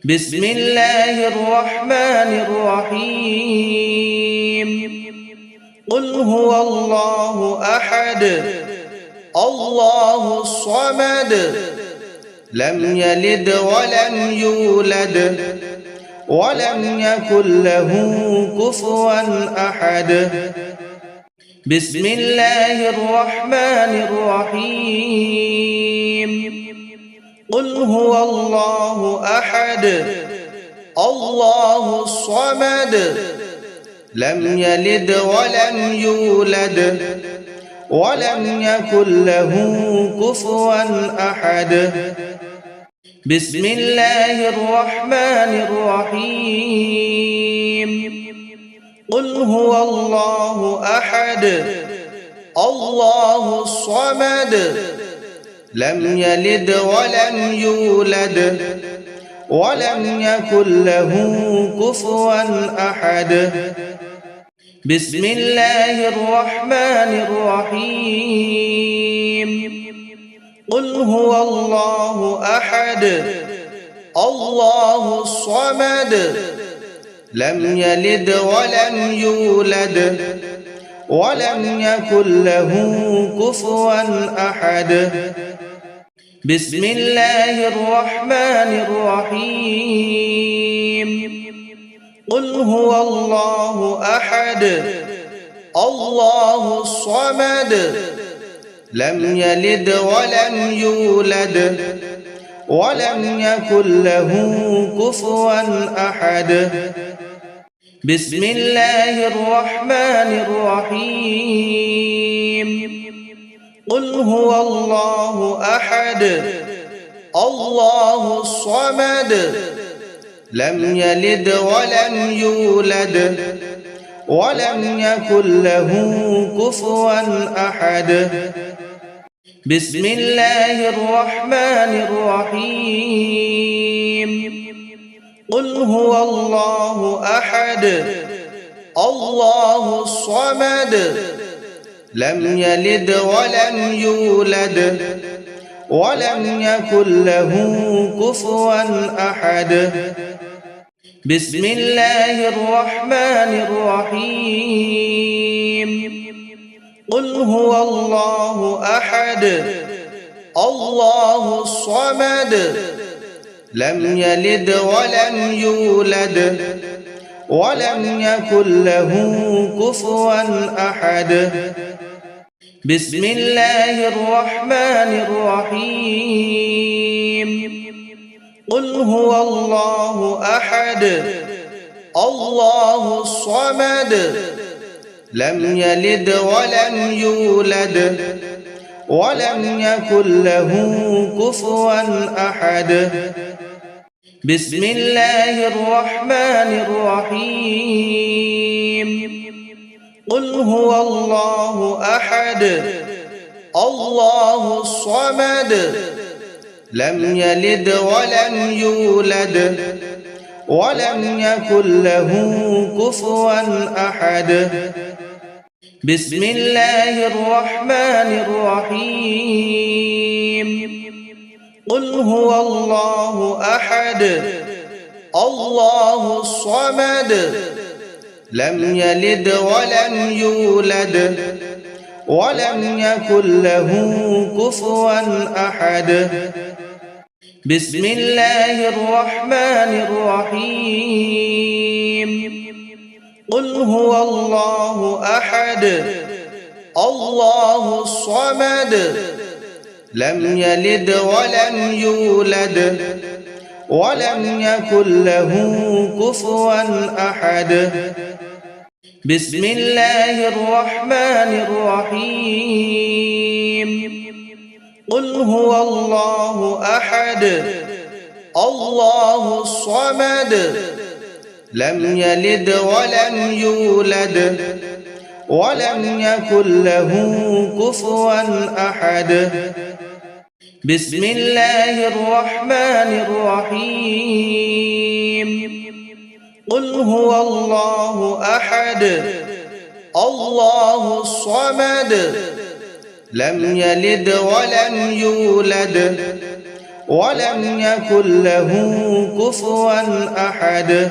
بسم الله الرحمن الرحيم قل هو الله أحد الله الصمد لم يلد ولم يولد ولم يكن له كفوا أحد بسم الله الرحمن الرحيم قل هو الله أحد الله الصمد لم يلد ولم يولد ولم يكن له كفوا أحد بسم الله الرحمن الرحيم قل هو الله أحد الله الصمد لم يلد ولم يولد ولم يكن له كفوا أحد بسم الله الرحمن الرحيم قل هو الله أحد الله الصمد لم يلد ولم يولد ولم يكن له كفوا أحد بسم الله الرحمن الرحيم قل هو الله أحد الله الصمد لم يلد ولم يولد ولم يكن له كفوا أحد بسم الله الرحمن الرحيم قل هو الله أحد الله الصمد لم يلد ولم يولد ولم يكن له كفوا أحد بسم الله الرحمن الرحيم قل هو الله أحد الله الصمد لم يلد ولم يولد ولم يكن له كفوا أحد بسم الله الرحمن الرحيم قل هو الله أحد الله الصمد لم يلد ولم يولد ولم يكن له كفوا أحد بسم الله الرحمن الرحيم قل هو الله أحد الله الصمد لم يلد ولم يولد ولم يكن له كفوا أحد بسم الله الرحمن الرحيم قل هو الله أحد الله الصمد لم يلد ولم يولد ولم يكن له كفوا أحد بسم الله الرحمن الرحيم قل هو الله أحد الله الصمد لم يلد ولم يولد ولم يكن له كفوا أحد بسم الله الرحمن الرحيم قل هو الله أحد الله الصمد لم يلد ولم يولد ولم يكن له كفوا أحد بسم الله الرحمن الرحيم قل هو الله أحد الله الصمد لم يلد ولم يولد ولم يكن له كفوا أحد بسم الله الرحمن الرحيم قل هو الله أحد الله الصمد لم يلد ولم يولد ولم يكن له كفوا أحد